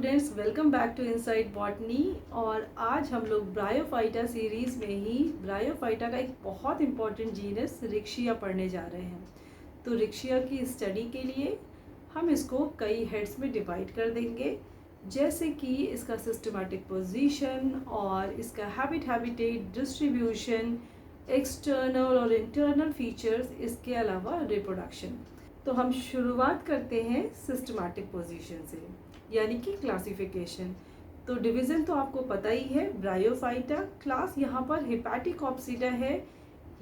Students, welcome back to Inside Botany. और आज हम लोग ब्रायोफाइटा सीरीज़ में ही ब्रायोफाइटा का एक बहुत इंपॉर्टेंट जीनस रिक्शिया पढ़ने जा रहे हैं। तो रिक्शिया की स्टडी के लिए हम इसको कई हेड्स में डिवाइड कर देंगे, जैसे कि इसका सिस्टमैटिक पोजीशन और इसका हैबिटेट डिस्ट्रीब्यूशन, एक्सटर्नल और इंटरनल फीचर्स, इसके अलावा रिप्रोडक्शन। तो हम शुरुआत करते हैं सिस्टमैटिक पोजीशन से, यानी कि क्लासिफिकेशन। तो डिवीज़न तो आपको पता ही है, ब्रायोफाइटा क्लास यहाँ पर हेपेटिकॉप्सिडा है।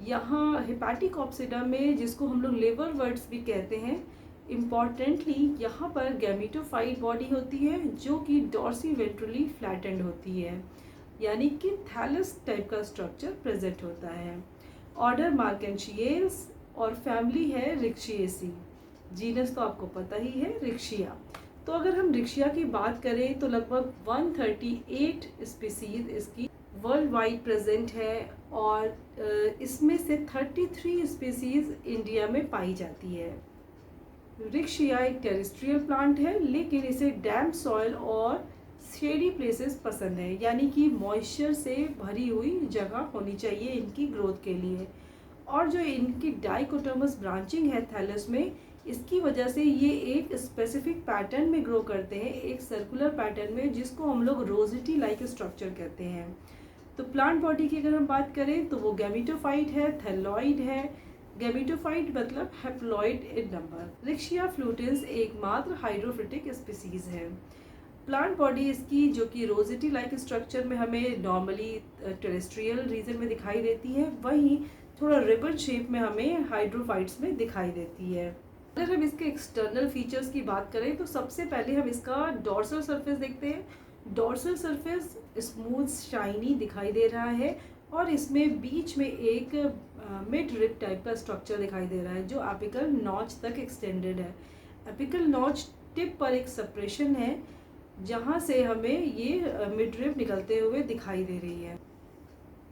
यहाँ हेपेटिकॉप्सिडा में, जिसको हम लोग लिवर वर्ड्स भी कहते हैं, इम्पॉर्टेंटली यहाँ पर गैमेटोफाइट बॉडी होती है जो कि डॉर्सी वेंट्रली फ्लैटेंड होती है, यानी कि थैलस टाइप का स्ट्रक्चर प्रेजेंट होता है। ऑर्डर मार्केंशियल्स और फैमिली है रिक्शिएसी। जीनस तो आपको पता ही है, रिक्शिया। तो अगर हम रिक्शिया की बात करें तो लगभग 138 स्पीसीज इसकी वर्ल्ड वाइड प्रेजेंट है और इसमें से 33 स्पीसीज इंडिया में पाई जाती है। रिक्शिया एक टेरेस्ट्रियल प्लांट है, लेकिन इसे डैम्प सॉइल और शेडी प्लेसेस पसंद है, यानी कि मॉइस्चर से भरी हुई जगह होनी चाहिए इनकी ग्रोथ के लिए। और जो इनकी डाइकोटोमस ब्रांचिंग है थैलस में, इसकी वजह से ये एक स्पेसिफिक पैटर्न में ग्रो करते हैं, एक सर्कुलर पैटर्न में, जिसको हम लोग रोजिटी लाइक स्ट्रक्चर कहते हैं। तो प्लांट बॉडी की अगर हम बात करें तो वो गैमेटोफाइट है, थैलॉइड है। गैमेटोफाइट मतलब हैप्लॉइड इन नंबर। रिक्शिया फ्लूटेंस एकमात्र हाइड्रोफिटिक स्पीसीज है। प्लांट बॉडी इसकी, जो कि रोजिटी लाइक स्ट्रक्चर में हमें नॉर्मली टेरेस्ट्रियल रीजन में दिखाई देती है, वहीं थोड़ा रिबन शेप में हमें हाइड्रोफाइट्स में दिखाई देती है। अगर हम इसके एक्सटर्नल फीचर्स की बात करें तो सबसे पहले हम इसका डॉर्सल सरफेस देखते हैं। डॉर्सल सरफेस स्मूथ शाइनी दिखाई दे रहा है और इसमें बीच में एक मिड रिब टाइप का स्ट्रक्चर दिखाई दे रहा है जो एपिकल नॉच तक एक्सटेंडेड है। एपिकल नॉच टिप पर एक सेपरेशन है जहाँ से हमें ये मिड रिब निकलते हुए दिखाई दे रही है।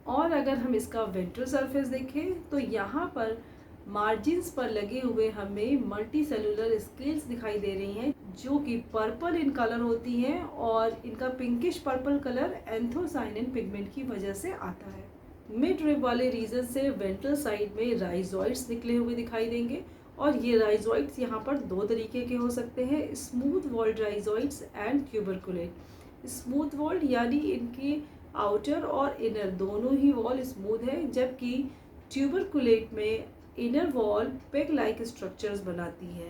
और अगर हम इसका वेंट्रल सरफेस देखें तो यहाँ पर मार्जिन्स पर लगे हुए हमें मल्टी सेलुलर स्केल्स दिखाई दे रही हैं, जो कि पर्पल इन कलर होती हैं और इनका pinkish purple colour anthocyanin pigment की वजह से आता है। मिड रिब वाले रीजन से वेंट्रल साइड में राइजोइड्स निकले हुए दिखाई देंगे और ये राइजोइड्स यहाँ पर दो तरीके के हो सकते हैं, smooth walled rhizoids and tuberculate. Smooth walled यानी इनकी आउटर और इनर दोनों ही वॉल स्मूथ है, जबकि ट्यूबरकुलेट में inner wall peg like structures बनाती है।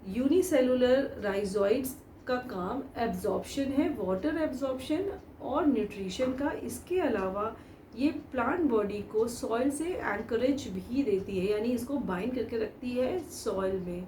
यूनिसेलुलर राइजोइड्स का काम एब्जॉर्प्शन है, वाटर एब्जॉर्प्शन और न्यूट्रिशन का। इसके अलावा ये प्लांट बॉडी को सॉइल से एंकरेज भी देती है, यानी इसको बाइंड करके रखती है सॉइल में।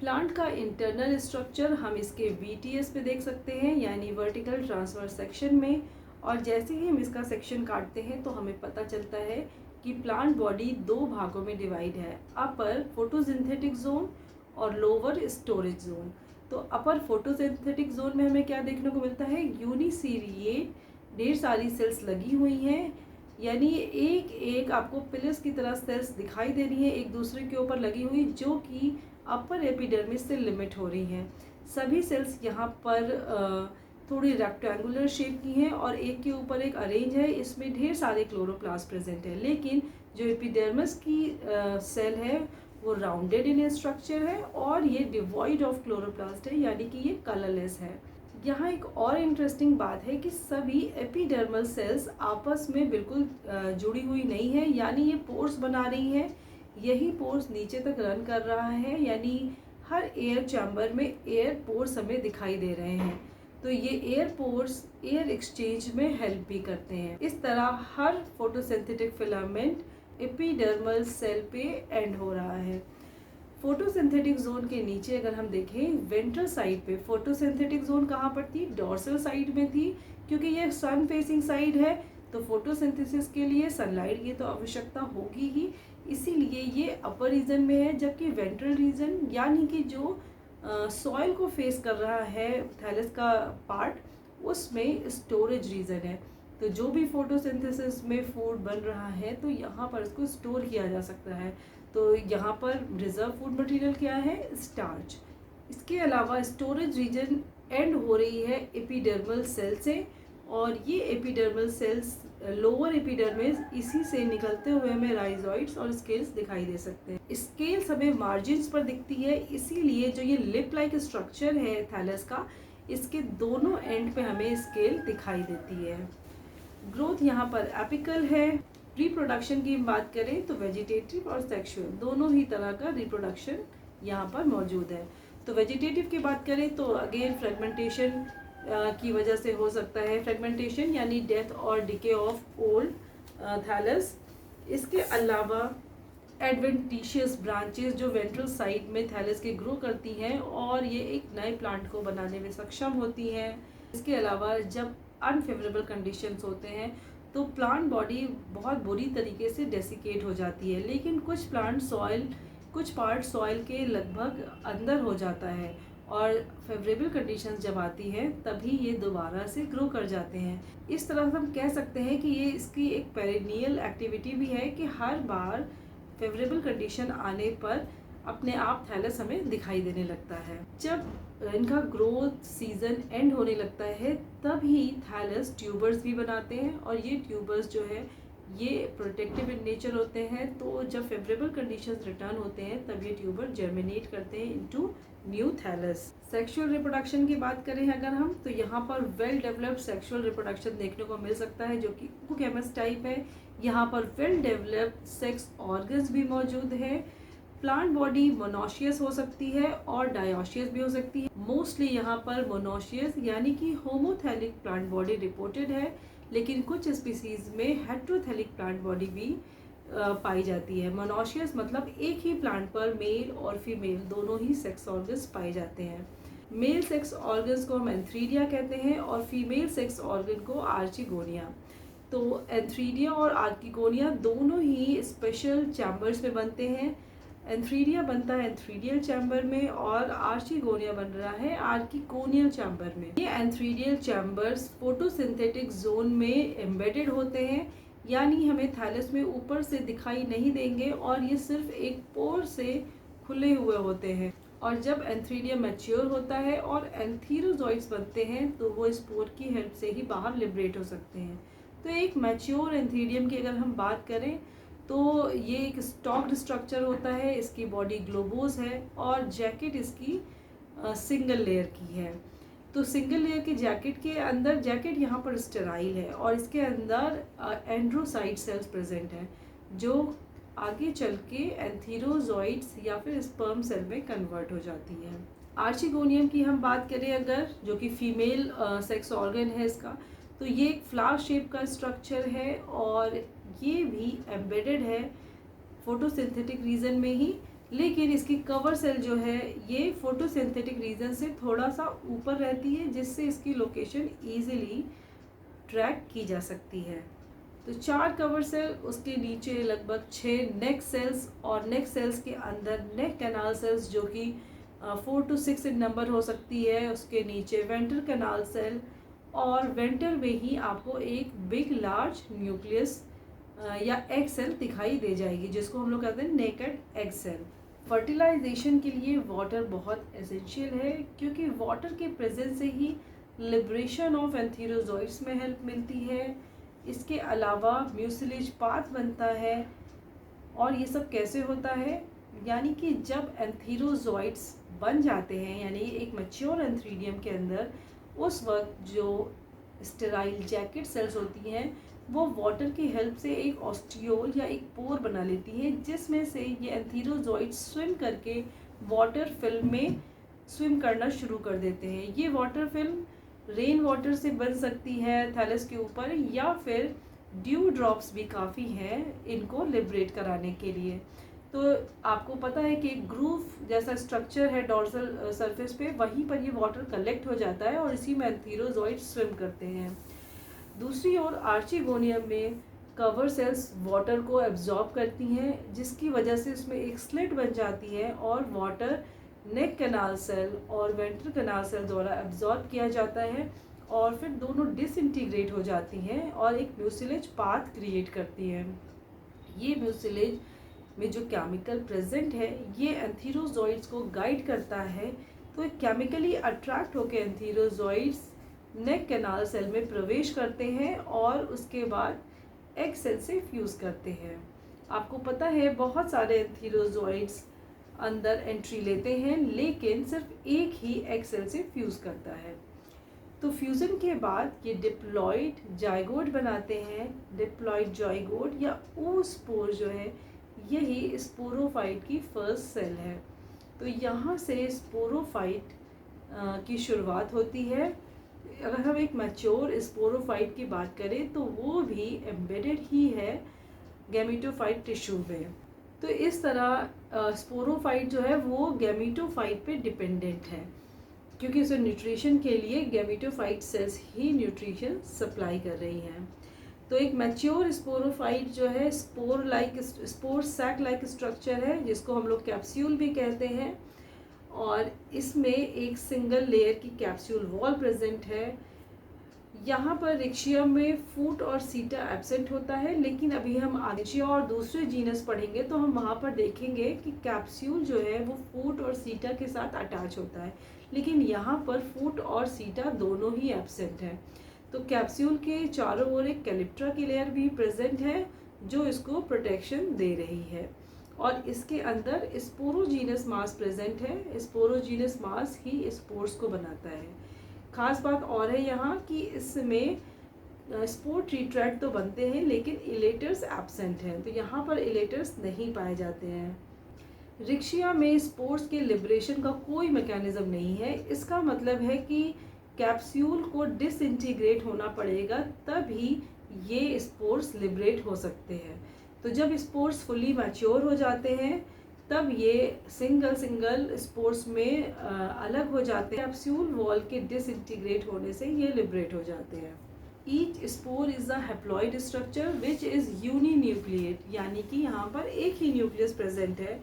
प्लांट का इंटरनल स्ट्रक्चर हम इसके VTS पे देख सकते हैं, यानी वर्टिकल ट्रांसवर्स सेक्शन में। और जैसे ही हम इसका सेक्शन काटते हैं तो हमें पता चलता है कि प्लांट बॉडी दो भागों में डिवाइड है, अपर फोटोसिंथेटिक जोन और लोअर स्टोरेज जोन। तो अपर फोटोसिंथेटिक जोन में हमें क्या देखने को मिलता है, यूनिसीरिएट ढेर सारी सेल्स लगी हुई हैं, यानी एक एक आपको पिलर्स की तरह सेल्स दिखाई दे रही हैं एक दूसरे के ऊपर लगी हुई, जो कि अपर एपिडर्मिस से लिमिट हो रही हैं। सभी सेल्स यहाँ पर थोड़ी रेक्टेंगुलर शेप की हैं और एक के ऊपर एक अरेंज है। इसमें ढेर सारे क्लोरोप्लास्ट प्रेजेंट है, लेकिन जो एपिडर्मिस की सेल है वो राउंडेड इन स्ट्रक्चर है और ये डिवॉइड ऑफ क्लोरोप्लास्ट है, यानी कि ये कलरलेस है। यहाँ एक और इंटरेस्टिंग बात है कि सभी एपिडर्मल सेल्स आपस में बिल्कुल जुड़ी हुई नहीं है, यानी ये पोर्स बना रही हैं। यही पोर्स नीचे तक रन कर रहा है, यानी हर एयर चैम्बर में एयर पोर्स हमें दिखाई दे रहे हैं। तो ये एयर पोर्स एयर एक्सचेंज में हेल्प भी करते हैं। इस तरह हर फोटोसिंथेटिक फिलामेंट एपिडर्मल सेल पे एंड हो रहा है। फोटोसिंथेटिक जोन के नीचे अगर हम देखें वेंट्रल साइड पे, फोटोसिंथेटिक जोन कहाँ पर थी, डॉर्सल साइड में थी, क्योंकि ये सन फेसिंग साइड है तो फोटोसिंथेसिस के लिए सनलाइट की तो आवश्यकता होगी ही, इसीलिए ये अपर रीजन में है। जबकि वेंट्रल रीजन, यानी कि जो सॉइल को फेस कर रहा है थैलस का पार्ट, उसमें स्टोरेज रीजन है। तो जो भी फोटोसिंथेसिस में फूड बन रहा है तो यहाँ पर इसको स्टोर किया जा सकता है। तो यहाँ पर रिजर्व फूड मटेरियल क्या है, स्टार्च। इसके अलावा स्टोरेज रीजन एंड हो रही है एपिडर्मल सेल से, और ये एपिडर्मल सेल्स लोअर एपिडर्मिस, इसी से निकलते हुए हमें राइजोइड्स और स्केल्स दिखाई दे सकते हैं। स्केल्स हमें मार्जिन्स पर दिखती है, इसीलिए जो ये लिप लाइक स्ट्रक्चर है थैलस का, इसके दोनों एंड पे हमें स्केल दिखाई देती है। ग्रोथ यहाँ पर एपिकल है। रिप्रोडक्शन की बात करें तो वेजिटेटिव और सेक्सुअल दोनों ही तरह का रिप्रोडक्शन यहाँ पर मौजूद है। तो वेजिटेटिव की बात करें तो अगेन फ्रेगमेंटेशन की वजह से हो सकता है, फ्रेगमेंटेशन यानी डेथ और डिके ऑफ ओल्ड थैलस। इसके अलावा एडवेंटिशियस ब्रांचेस जो वेंट्रल साइड में थैलस के ग्रो करती हैं और ये एक नए प्लांट को बनाने में सक्षम होती हैं। इसके अलावा जब अनफेवरेबल कंडीशंस होते हैं तो प्लांट बॉडी बहुत बुरी तरीके से डेसिकेट हो जाती है, लेकिन कुछ पार्ट सॉइल के लगभग अंदर हो जाता है और फेवरेबल कंडीशंस जब आती हैं तभी ये दोबारा से ग्रो कर जाते हैं। इस तरह से हम कह सकते हैं कि ये इसकी एक पेरिनियल एक्टिविटी भी है कि हर बार फेवरेबल कंडीशन आने पर अपने आप थैलस हमें दिखाई देने लगता है। जब इनका ग्रोथ सीजन एंड होने लगता है तब ही थैलस ट्यूबर्स भी बनाते हैं, और ये ट्यूबर्स जो है ये प्रोटेक्टिव इन नेचर होते हैं। तो जब फेवरेबल कंडीशंस रिटर्न होते हैं तब ये ट्यूबर जर्मिनेट करते हैं into new thallus. Sexual reproduction की बात करें अगर हम, तो यहाँ पर वेल डेवलप्ड सेक्सुअल रिप्रोडक्शन देखने को मिल सकता है जो कि कुकेमस टाइप है। यहाँ पर वेल डेवलप्ड सेक्स ऑर्गन्स भी मौजूद है। प्लांट बॉडी मोनोशियस हो सकती है और डायोशियस भी हो सकती है। मोस्टली यहाँ पर मोनोशियस यानी कि होमोथैलिक प्लांट बॉडी रिपोर्टेड है, लेकिन कुछ स्पीसीज में हेट्रोथैलिक प्लांट बॉडी भी पाई जाती है। मोनोशियस मतलब एक ही प्लांट पर मेल और फीमेल दोनों ही सेक्स ऑर्गन्स पाए जाते हैं। मेल सेक्स ऑर्गन्स को हम एंथ्रीडिया कहते हैं और फीमेल सेक्स ऑर्गन को आर्चिगोनिया। तो एंथ्रीडिया और आर्किगोनिया दोनों ही स्पेशल चैम्बर्स में बनते हैं। एंथ्रीडिया बनता है एंथ्रीडियल चैम्बर में और आर्चिगोनिया बन रहा है आर्किकोनियल चैम्बर में। ये एंथ्रीडियल चैम्बर्स फोटोसिंथेटिक जोन में एम्बेडेड होते हैं, यानी हमें थैलस में ऊपर से दिखाई नहीं देंगे और ये सिर्फ एक पोर से खुले हुए होते हैं। और जब एंथ्रीडियम मैच्योर होता है और एंथीरोजॉइड्स बनते हैं तो वो इस पोर की हेल्प से ही बाहर लिबरेट हो सकते हैं। तो एक मैच्योर एंथ्रीडियम की अगर हम बात करें तो ये एक स्टॉक्ड स्ट्रक्चर होता है। इसकी बॉडी ग्लोबोज है और जैकेट इसकी सिंगल लेयर की है। तो सिंगल लेयर के जैकेट के अंदर, जैकेट यहाँ पर स्टेराइल है और इसके अंदर एंड्रोसाइट सेल्स प्रेजेंट हैं जो आगे चल के एंथीरोजॉइड्स या फिर स्पर्म सेल में कन्वर्ट हो जाती है। आर्चिगोनियम की हम बात करें अगर, जो कि फीमेल सेक्स ऑर्गन है इसका, तो ये एक फ्लावर शेप का स्ट्रक्चर है और ये भी एम्बेडेड है फोटोसिंथेटिक रीजन में ही, लेकिन इसकी कवर सेल जो है ये फोटोसिंथेटिक रीजन से थोड़ा सा ऊपर रहती है, जिससे इसकी लोकेशन इजीली ट्रैक की जा सकती है। तो 4 कवर सेल, उसके नीचे लगभग 6 नेक सेल्स और नेक सेल्स के अंदर नेक कैनाल सेल्स जो कि 4 to 6 इन नंबर हो सकती है। उसके नीचे वेंटर कैनाल सेल और वेंटर में ही आपको एक बिग लार्ज न्यूक्लियस या एग सेल दिखाई दे जाएगी, जिसको हम लोग कहते हैं नेकेड एग सेल। फर्टिलाइजेशन के लिए वाटर बहुत एसेंशियल है, क्योंकि वाटर के प्रेजेंस से ही लिबरेशन ऑफ एंथीरोजॉइड्स में हेल्प मिलती है। इसके अलावा म्यूसिलेज पाथ बनता है। और ये सब कैसे होता है, यानी कि जब एंथीरोजॉइड्स बन जाते हैं, यानी एक मैच्योर एंथ्रीडियम के अंदर, उस वक्त जो स्टेराइल जैकेट सेल्स होती हैं वो वाटर की हेल्प से एक ऑस्टियोल या एक पोर बना लेती है, जिसमें से ये एंथीरोजॉइड्स स्विम करके वाटर फिल्म में स्विम करना शुरू कर देते हैं। ये वाटर फिल्म रेन वाटर से बन सकती है थैलस के ऊपर, या फिर ड्यू ड्रॉप्स भी काफ़ी हैं इनको लिबरेट कराने के लिए। तो आपको पता है कि एक ग्रूव जैसा स्ट्रक्चर है डॉर्सल सरफेस पे, वहीं पर ये वाटर कलेक्ट हो जाता है और इसी में एंथीरोजॉइड स्विम करते हैं। दूसरी ओर आर्चिगोनियम में कवर सेल्स वाटर को एब्जॉर्ब करती हैं, जिसकी वजह से इसमें एक स्लिट बन जाती है और वाटर नेक कैनाल सेल और वेंट्रल कैनाल सेल द्वारा एब्जॉर्ब किया जाता है और फिर दोनों डिसइंटीग्रेट हो जाती हैं और एक म्यूसिलेज पाथ क्रिएट करती हैं। ये म्यूसिलेज में जो केमिकल प्रेजेंट है ये एंथीरोजॉइड्स को गाइड करता है तो केमिकली अट्रैक्ट होकर एंथीरोजॉइड्स नेक कैनाल सेल में प्रवेश करते हैं और उसके बाद एग सेल से फ्यूज़ करते हैं। आपको पता है बहुत सारे एंथीरोजॉइड्स अंदर एंट्री लेते हैं, लेकिन सिर्फ एक ही एग सेल से फ्यूज़ करता है। तो फ्यूज़न के बाद ये डिप्लॉइड जाइगोट बनाते हैं। डिप्लॉइड जाइगोट या oospore जो है यही स्पोरोफाइट की फर्स्ट सेल है। तो यहाँ से स्पोरोफाइट की शुरुआत होती है। अगर हम एक मैच्योर स्पोरोफाइट की बात करें तो वो भी एम्बेडेड ही है गैमेटोफाइट टिश्यू में। तो इस तरह स्पोरोफाइट जो है वो गैमेटोफाइट पे डिपेंडेंट है, क्योंकि उसे न्यूट्रिशन के लिए गैमेटोफाइट सेल्स ही न्यूट्रिशन सप्लाई कर रही हैं। तो एक मैच्योर स्पोरोफाइट जो है स्पोर सैक लाइक स्ट्रक्चर है, जिसको हम लोग कैप्सूल भी कहते हैं, और इसमें एक सिंगल लेयर की कैप्सूल वॉल प्रेजेंट है। यहाँ पर रिक्शिया में फूट और सीटा एब्सेंट होता है, लेकिन अभी हम आगे और दूसरे जीनस पढ़ेंगे तो हम वहाँ पर देखेंगे कि कैप्सूल जो है वो फूट और सीटा के साथ अटैच होता है, लेकिन यहाँ पर फूट और सीटा दोनों ही एब्सेंट है। तो कैप्सूल के चारों ओर एक कैलिप्ट्रा की लेयर भी प्रेजेंट है जो इसको प्रोटेक्शन दे रही है, और इसके अंदर स्पोरोजीनस मास प्रेजेंट है। स्पोरोजीनस मास ही स्पोर्स को बनाता है। खास बात और है यहाँ कि इसमें स्पोर ट्रीट्रैक्ट तो बनते हैं, लेकिन इलेटर्स एब्सेंट हैं, तो यहाँ पर इलेटर्स नहीं पाए जाते हैं। रिक्शिया में स्पोर्स के लिबरेशन का कोई मैकेनिज्म नहीं है। इसका मतलब है कि कैप्सूल को डिसइंटीग्रेट होना पड़ेगा, तभी ये स्पोर्स लिबरेट हो सकते हैं। तो जब स्पोर्स फुली मैच्योर हो जाते हैं तब ये सिंगल स्पोर्स में अलग हो जाते हैं। कैप्सूल वॉल के डिसइंटीग्रेट होने से ये लिबरेट हो जाते हैं। Each spore is a haploid structure which is uninucleate, यानी कि यहाँ पर एक ही न्यूक्लियस प्रेजेंट है,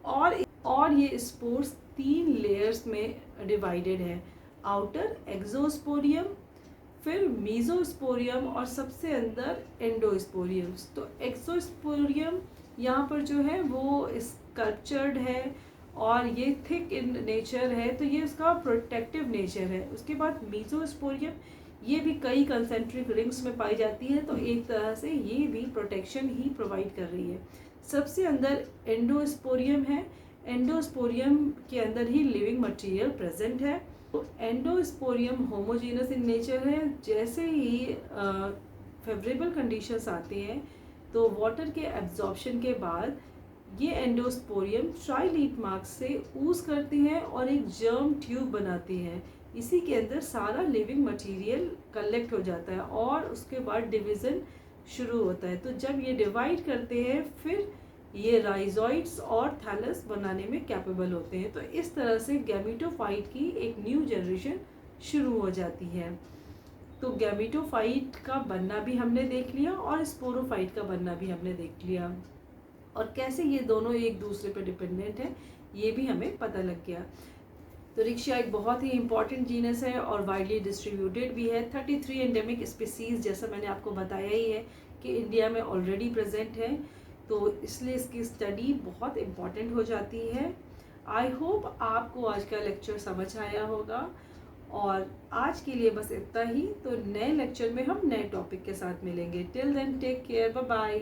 और ये स्पोर्स 3 लेयर्स में डिवाइडेड है। आउटर एक्सोस्पोरियम, फिर मीजोस्पोरियम और सबसे अंदर एंडोस्पोरियम। तो एक्सोस्पोरियम यहाँ पर जो है वो स्कल्पचर्ड है और ये थिक इन नेचर है, तो ये इसका प्रोटेक्टिव नेचर है। उसके बाद मीजोस्पोरियम, ये भी कई कंसेंट्रिक रिंग्स में पाई जाती है, तो एक तरह से ये भी प्रोटेक्शन ही प्रोवाइड कर रही है। सबसे अंदर एंडोस्पोरियम है। एंडोस्पोरियम के अंदर ही लिविंग मटेरियल प्रेजेंट है। तो एंडोस्पोरियम होमोजीनस इन नेचर है। जैसे ही फेवरेबल कंडीशंस आती हैं तो वाटर के एब्जॉर्प्शन के बाद ये एंडोस्पोरियम ट्राइलीफ मार्क्स से ऊज करती हैं और एक जर्म ट्यूब बनाती हैं। इसी के अंदर सारा लिविंग मटेरियल कलेक्ट हो जाता है और उसके बाद डिवीज़न शुरू होता है। तो जब ये डिवाइड करते हैं फिर ये राइजोइड्स और थैलस बनाने में कैपेबल होते हैं। तो इस तरह से गैमेटोफाइट की एक न्यू जनरेशन शुरू हो जाती है। तो गैमेटोफाइट का बनना भी हमने देख लिया और स्पोरोफाइट का बनना भी हमने देख लिया, और कैसे ये दोनों एक दूसरे पर डिपेंडेंट है ये भी हमें पता लग गया। तो रिक्शिया एक बहुत ही इंपॉर्टेंट जीनस है और वाइडली डिस्ट्रीब्यूटेड भी है। 33 एंडेमिक स्पीसीज, जैसा मैंने आपको बताया ही है कि इंडिया में ऑलरेडी प्रेजेंट है, तो इसलिए इसकी स्टडी बहुत इम्पॉर्टेंट हो जाती है। आई होप आपको आज का लेक्चर समझ आया होगा, और आज के लिए बस इतना ही। तो नए लेक्चर में हम नए टॉपिक के साथ मिलेंगे। Till then take care, bye bye.